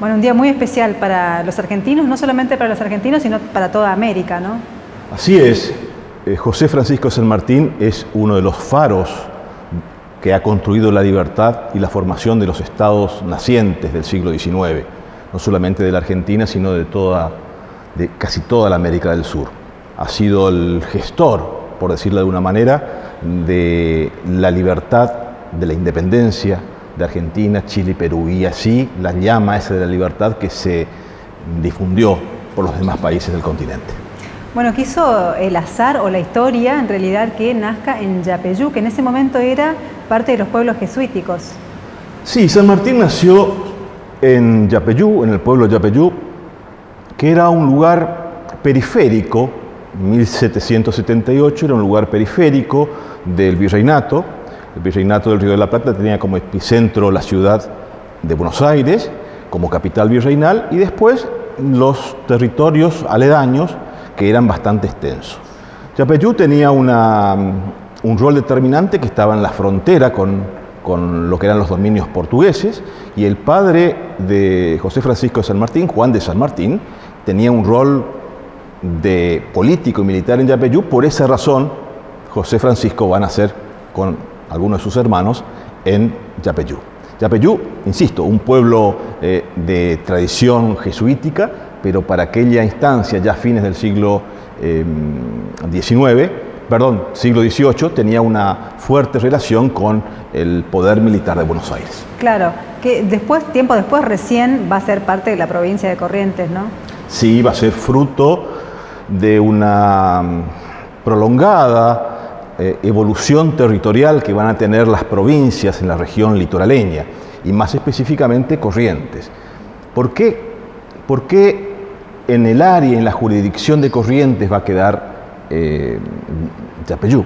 Bueno, un día muy especial para los argentinos, no solamente para los argentinos, sino para toda América, ¿no? Así es. José Francisco San Martín es uno de los faros que ha construido la libertad y la formación de los estados nacientes del siglo XIX, no solamente de la Argentina, sino de casi toda la América del Sur. Ha sido el gestor, por decirlo de alguna manera, de la libertad, de la independencia de Argentina, Chile y Perú, y así la llama esa de la libertad que se difundió por los demás países del continente. Bueno, quiso el azar o la historia, en realidad, que nazca en Yapeyú, que en ese momento era parte de los pueblos jesuíticos. Sí, San Martín nació en Yapeyú, en el pueblo de Yapeyú, que era un lugar periférico. 1778 era un lugar periférico del virreinato. El virreinato del Río de la Plata tenía como epicentro la ciudad de Buenos Aires, como capital virreinal, y después los territorios aledaños, que eran bastante extensos. Yapeyú tenía un rol determinante que estaba en la frontera con lo que eran los dominios portugueses, y el padre de José Francisco de San Martín, Juan de San Martín, tenía un rol de político y militar en Yapeyú. Por esa razón, José Francisco va a nacer con algunos de sus hermanos en Yapeyú. Yapeyú, insisto, un pueblo de tradición jesuítica, pero para aquella instancia, ya a fines del siglo XVIII, tenía una fuerte relación con el poder militar de Buenos Aires. Claro, que tiempo después, recién va a ser parte de la provincia de Corrientes, ¿no? Sí, va a ser fruto de una prolongada evolución territorial que van a tener las provincias en la región litoraleña, y más específicamente Corrientes. ¿Por qué en el área, en la jurisdicción de Corrientes va a quedar Yapeyú?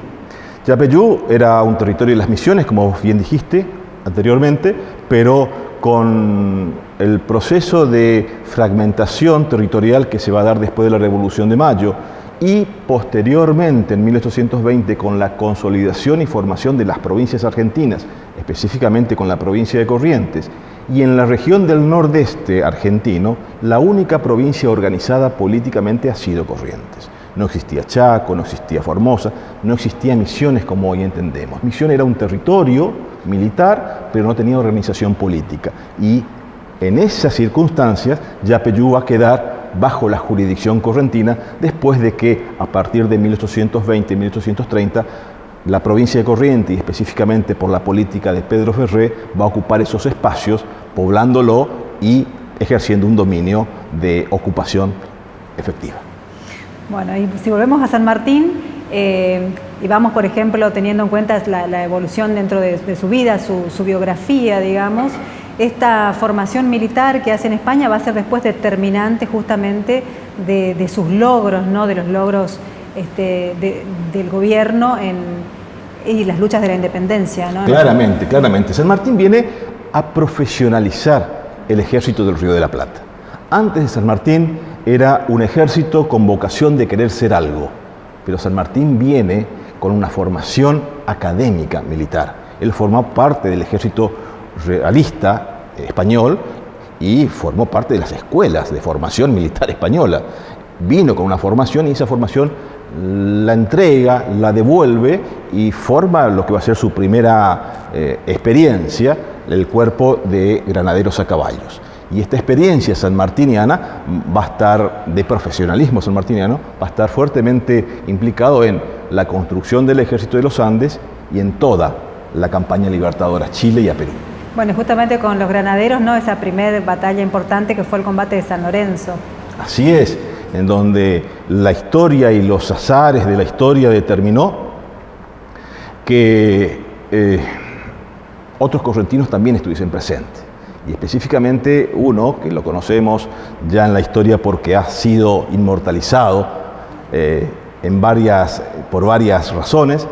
Yapeyú era un territorio de las Misiones, como bien dijiste anteriormente, pero con el proceso de fragmentación territorial que se va a dar después de la Revolución de Mayo y posteriormente, en 1820, con la consolidación y formación de las provincias argentinas, específicamente con la provincia de Corrientes, y en la región del nordeste argentino, la única provincia organizada políticamente ha sido Corrientes. No existía Chaco, no existía Formosa, no existía Misiones como hoy entendemos. Misiones era un territorio militar, pero no tenía organización política. Y en esas circunstancias, Yapeyú va a quedar bajo la jurisdicción correntina después de que, a partir de 1820 y 1830, la provincia de Corrientes, y específicamente por la política de Pedro Ferré, va a ocupar esos espacios, poblándolo y ejerciendo un dominio de ocupación efectiva. Bueno, y si volvemos a San Martín, y vamos, por ejemplo, teniendo en cuenta la evolución dentro de su vida, su biografía, digamos, esta formación militar que hace en España va a ser después determinante justamente de sus logros, ¿no? De los logros del gobierno y las luchas de la independencia, ¿no? Claramente, claramente. San Martín viene a profesionalizar el ejército del Río de la Plata. Antes de San Martín era un ejército con vocación de querer ser algo, pero San Martín viene con una formación académica militar. Él formó parte del ejército realista español y formó parte de las escuelas de formación militar española. Vino con una formación y esa formación la entrega, la devuelve y forma lo que va a ser su primera experiencia, el cuerpo de granaderos a caballos. Y esta experiencia sanmartiniana va a estar, de profesionalismo sanmartiniano, va a estar fuertemente implicado en la construcción del Ejército de los Andes y en toda la campaña libertadora a Chile y a Perú. Bueno, justamente con los granaderos, ¿no? Esa primera batalla importante que fue el combate de San Lorenzo. Así es, en donde la historia y los azares de la historia determinó que otros correntinos también estuviesen presentes. Y específicamente uno, que lo conocemos ya en la historia porque ha sido inmortalizado por varias razones,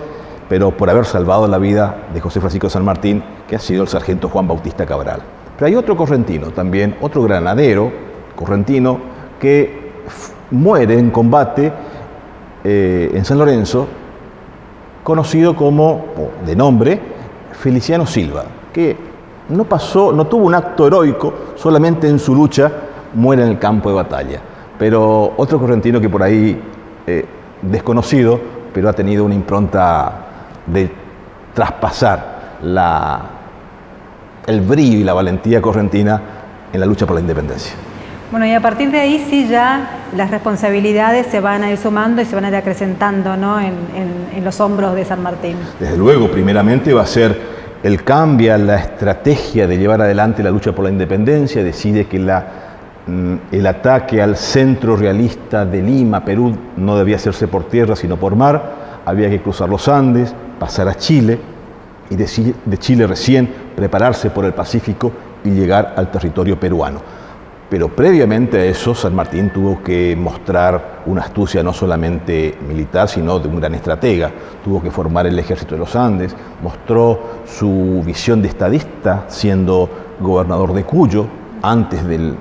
pero por haber salvado la vida de José Francisco de San Martín, que ha sido el sargento Juan Bautista Cabral. Pero hay otro correntino también, otro granadero correntino, que muere en combate en San Lorenzo, conocido como, de nombre, Feliciano Silva, que no tuvo un acto heroico, solamente en su lucha muere en el campo de batalla. Pero otro correntino que por ahí, desconocido, pero ha tenido una impronta de traspasar el brillo y la valentía correntina en la lucha por la independencia. Bueno, y a partir de ahí sí ya las responsabilidades se van a ir sumando y se van a ir acrecentando, ¿no?, en los hombros de San Martín. Desde luego, primeramente va a ser, él cambia la estrategia de llevar adelante la lucha por la independencia, decide que el ataque al centro realista de Lima, Perú, no debía hacerse por tierra sino por mar, había que cruzar los Andes, pasar a Chile y de Chile recién prepararse por el Pacífico y llegar al territorio peruano. Pero previamente a eso, San Martín tuvo que mostrar una astucia no solamente militar, sino de un gran estratega. Tuvo que formar el ejército de los Andes, mostró su visión de estadista siendo gobernador de Cuyo, antes del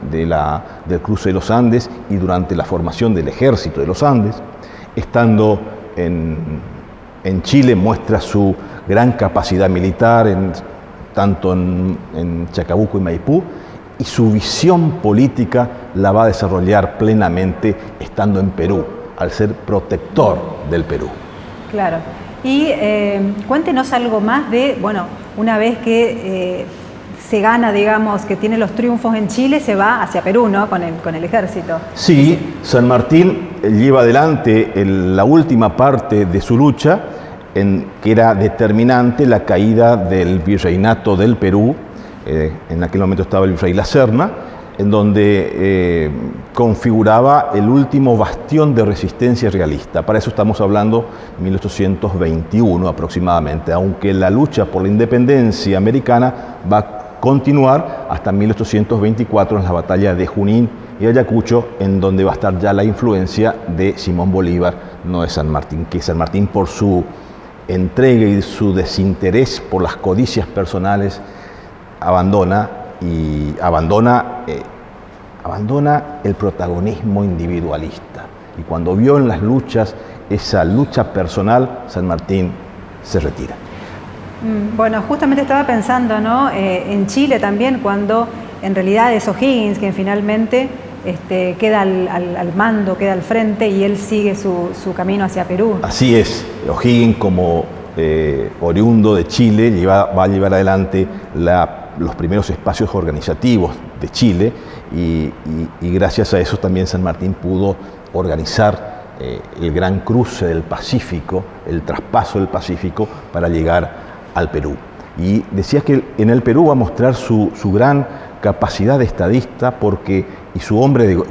cruce de los Andes y durante la formación del ejército de los Andes. Estando en Chile muestra su gran capacidad militar, tanto en Chacabuco y Maipú, y su visión política la va a desarrollar plenamente estando en Perú, al ser protector del Perú. Claro. Y cuéntenos algo más de, bueno, una vez que se gana, digamos, que tiene los triunfos en Chile, se va hacia Perú, ¿no?, con el ejército. Sí, San Martín lleva adelante la última parte de su lucha, que era determinante la caída del virreinato del Perú. En aquel momento estaba el virrey La Serna, en donde configuraba el último bastión de resistencia realista. Para eso estamos hablando de 1821 aproximadamente, aunque la lucha por la independencia americana va a continuar hasta 1824 en la batalla de Junín y Ayacucho, en donde va a estar ya la influencia de Simón Bolívar, no de San Martín, que San Martín, por su entrega y su desinterés por las codicias personales, abandona el protagonismo individualista. Y cuando vio en las luchas esa lucha personal, San Martín se retira. Bueno, justamente estaba pensando, ¿no?, en Chile también, cuando en realidad es O'Higgins quien finalmente queda al mando, queda al frente, y él sigue su camino hacia Perú. Así es, O'Higgins, como oriundo de Chile, va a llevar adelante los primeros espacios organizativos de Chile y gracias a eso también San Martín pudo organizar el gran cruce del Pacífico, el traspaso del Pacífico para llegar al Perú. Y decía que en el Perú va a mostrar su gran capacidad de estadista y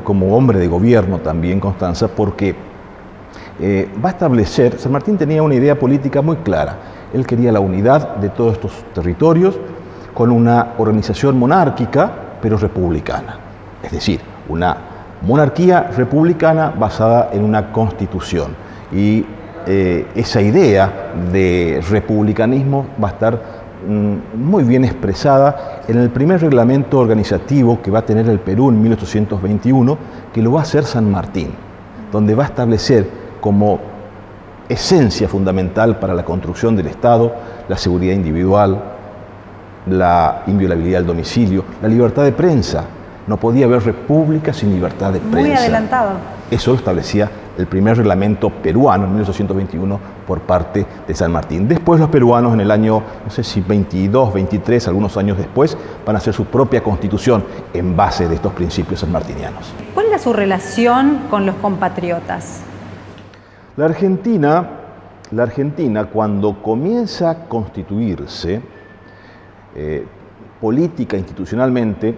como hombre de gobierno también, Constanza, porque va a establecer, San Martín tenía una idea política muy clara. Él quería la unidad de todos estos territorios con una organización monárquica, pero republicana. Es decir, una monarquía republicana basada en una constitución. Y esa idea de republicanismo va a estar muy bien expresada en el primer reglamento organizativo que va a tener el Perú en 1821, que lo va a hacer San Martín, donde va a establecer como esencia fundamental para la construcción del Estado la seguridad individual, la inviolabilidad del domicilio, la libertad de prensa. No podía haber república sin libertad de prensa. Muy adelantado. Eso lo establecía el primer reglamento peruano en 1821 por parte de San Martín. Después los peruanos en el año, no sé si 22, 23, algunos años después, van a hacer su propia constitución en base de estos principios sanmartinianos. ¿Cuál era su relación con los compatriotas? La Argentina, cuando comienza a constituirse política institucionalmente,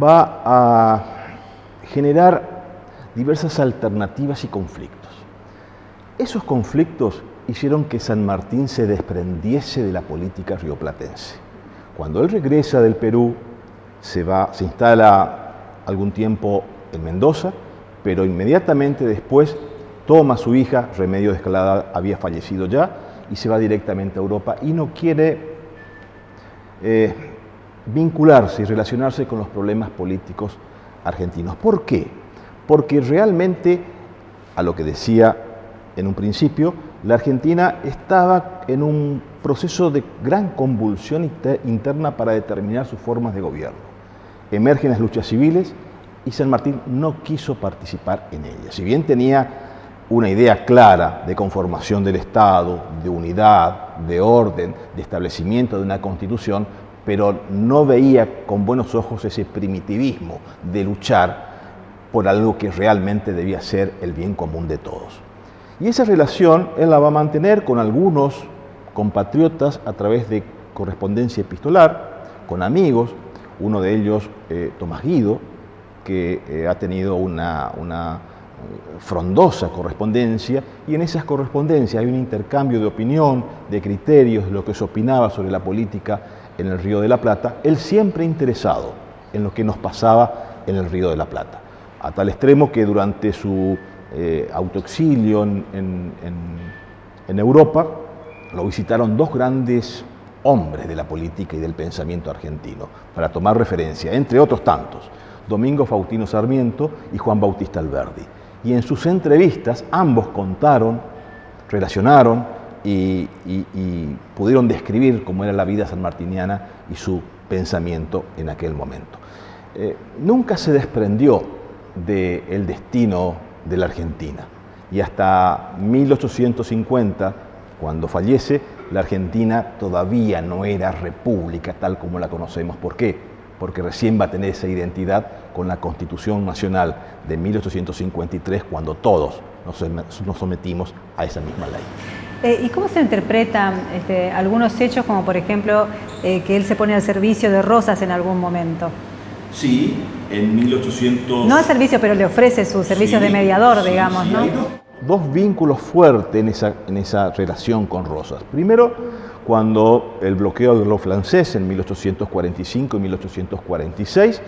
va a generar diversas alternativas y conflictos. Esos conflictos hicieron que San Martín se desprendiese de la política rioplatense. Cuando él regresa del Perú, se instala algún tiempo en Mendoza, pero inmediatamente después toma a su hija, Remedio de Escalada había fallecido ya, y se va directamente a Europa y no quiere vincularse y relacionarse con los problemas políticos argentinos. ¿Por qué? Porque realmente, a lo que decía en un principio, la Argentina estaba en un proceso de gran convulsión interna para determinar sus formas de gobierno. Emergen las luchas civiles y San Martín no quiso participar en ellas. Si bien tenía una idea clara de conformación del Estado, de unidad, de orden, de establecimiento de una constitución, pero no veía con buenos ojos ese primitivismo de luchar por algo que realmente debía ser el bien común de todos. Y esa relación él la va a mantener con algunos compatriotas a través de correspondencia epistolar, con amigos, uno de ellos Tomás Guido, que ha tenido una frondosa correspondencia, y en esas correspondencias hay un intercambio de opinión, de criterios, de lo que se opinaba sobre la política en el Río de la Plata, él siempre interesado en lo que nos pasaba en el Río de la Plata, a tal extremo que durante su autoexilio en Europa lo visitaron dos grandes hombres de la política y del pensamiento argentino, para tomar referencia, entre otros tantos, Domingo Faustino Sarmiento y Juan Bautista Alberdi. Y en sus entrevistas ambos contaron, relacionaron y pudieron describir cómo era la vida sanmartiniana y su pensamiento en aquel momento. Nunca se desprendió del destino de la Argentina, y hasta 1850, cuando fallece, la Argentina todavía no era república tal como la conocemos. ¿Por qué? Porque recién va a tener esa identidad con la Constitución Nacional de 1853, cuando todos nos sometimos a esa misma ley. ¿Y cómo se interpretan algunos hechos, como por ejemplo que él se pone al servicio de Rosas en algún momento? Sí, en 1800... No al servicio, pero le ofrece sus servicios de mediador, digamos, ¿no? Hay dos vínculos fuertes en esa relación con Rosas. Primero, cuando el bloqueo de lo francés en 1845 y 1846,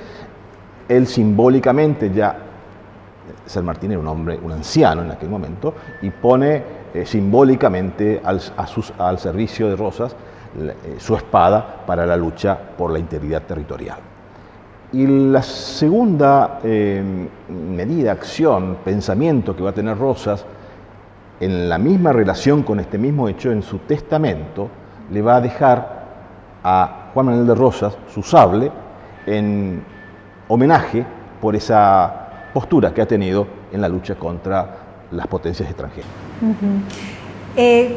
él simbólicamente ya, San Martín era un anciano en aquel momento, y pone simbólicamente al servicio de Rosas su espada para la lucha por la integridad territorial. Y la segunda medida, acción, pensamiento que va a tener Rosas, en la misma relación con este mismo hecho, en su testamento, le va a dejar a Juan Manuel de Rosas su sable en homenaje por esa postura que ha tenido en la lucha contra las potencias extranjeras.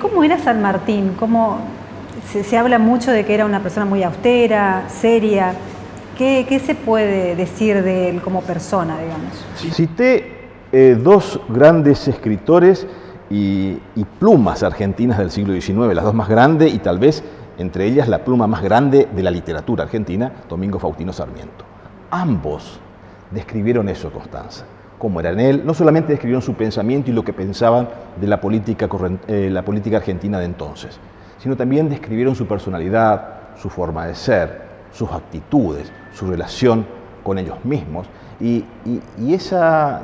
¿Cómo era San Martín? Se habla mucho de que era una persona muy austera, seria. ¿Qué se puede decir de él como persona, digamos? Cité dos grandes escritores y plumas argentinas del siglo XIX, las dos más grandes y tal vez entre ellas la pluma más grande de la literatura argentina, Domingo Faustino Sarmiento. Ambos describieron eso, Constanza, cómo era en él. No solamente describieron su pensamiento y lo que pensaban de la política argentina de entonces, sino también describieron su personalidad, su forma de ser, sus actitudes, su relación con ellos mismos, y esa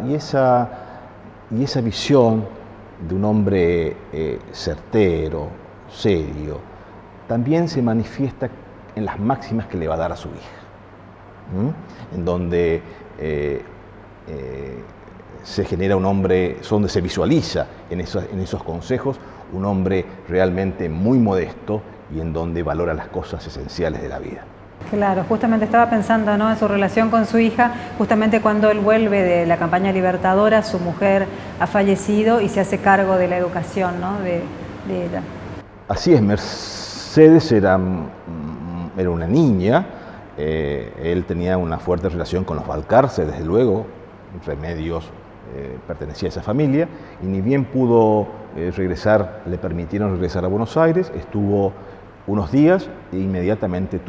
visión de un hombre certero, serio, también se manifiesta en las máximas que le va a dar a su hija, en donde se genera un hombre, donde se visualiza en esos consejos un hombre realmente muy modesto y en donde valora las cosas esenciales de la vida. Claro, justamente estaba pensando, ¿no?, en su relación con su hija, justamente cuando él vuelve de la campaña libertadora, su mujer ha fallecido y se hace cargo de la educación, ¿no?, de ella. Así es, Mercedes era una niña, él tenía una fuerte relación con los Balcarce, desde luego, Remedios pertenecía a esa familia, y ni bien pudo le permitieron regresar a Buenos Aires, estuvo unos días e inmediatamente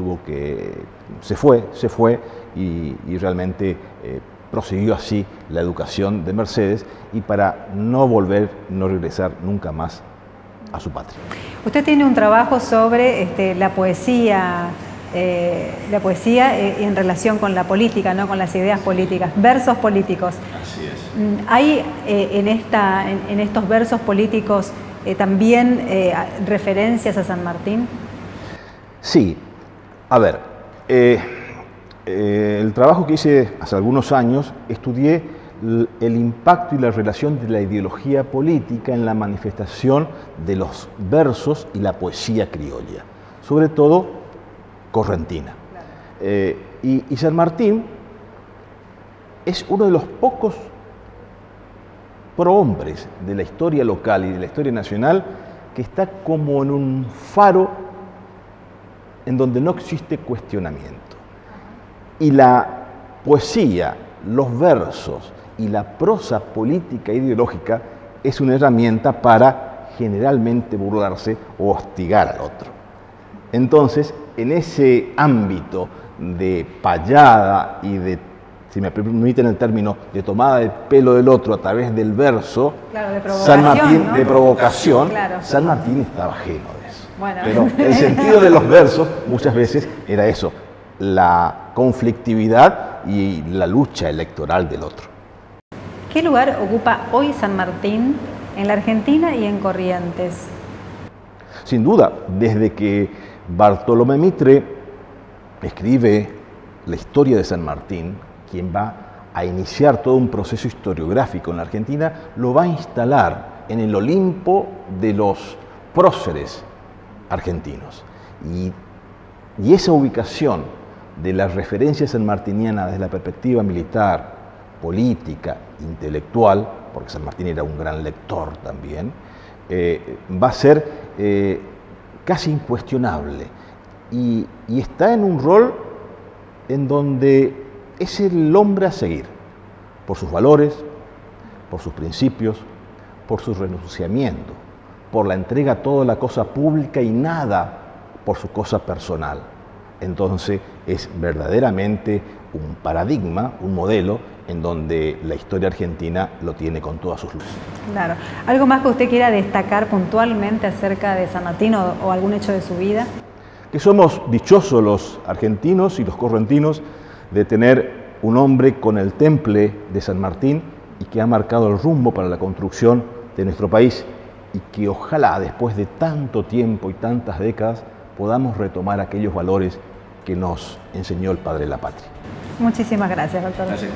se fue y realmente prosiguió así la educación de Mercedes, y para no regresar nunca más a su patria. Usted tiene un trabajo sobre la poesía en relación con la política, ¿no?, con las ideas políticas, versos políticos. Así es. ¿Hay en estos versos políticos también referencias a San Martín? Sí, a ver, el trabajo que hice hace algunos años, estudié el impacto y la relación de la ideología política en la manifestación de los versos y la poesía criolla, sobre todo correntina. Y San Martín es uno de los pocos prohombres de la historia local y de la historia nacional que está como en un faro en donde no existe cuestionamiento. Y la poesía, los versos y la prosa política e ideológica es una herramienta para generalmente burlarse o hostigar al otro. Entonces, en ese ámbito de payada y de, si me permiten el término, de tomada de pelo del otro a través del verso, claro, de San Martín, ¿no? de provocación, Claro. San Martín estaba ajeno de eso. Bueno. Pero el sentido de los versos muchas veces era eso, la conflictividad y la lucha electoral del otro. ¿Qué lugar ocupa hoy San Martín en la Argentina y en Corrientes? Sin duda, desde que Bartolomé Mitre escribe la historia de San Martín, quien va a iniciar todo un proceso historiográfico en la Argentina, lo va a instalar en el Olimpo de los próceres argentinos. Y esa ubicación de la referencia sanmartiniana desde la perspectiva militar, política, intelectual, porque San Martín era un gran lector también, va a ser casi incuestionable y está en un rol en donde es el hombre a seguir por sus valores, por sus principios, por su renunciamiento, por la entrega a toda la cosa pública y nada por su cosa personal. Entonces es verdaderamente un paradigma, un modelo en donde la historia argentina lo tiene con todas sus luces. Claro. ¿Algo más que usted quiera destacar puntualmente acerca de San Martín o algún hecho de su vida? Que somos dichosos los argentinos y los correntinos de tener un hombre con el temple de San Martín y que ha marcado el rumbo para la construcción de nuestro país y que ojalá después de tanto tiempo y tantas décadas podamos retomar aquellos valores que nos enseñó el Padre de la Patria. Muchísimas gracias, doctor. Gracias.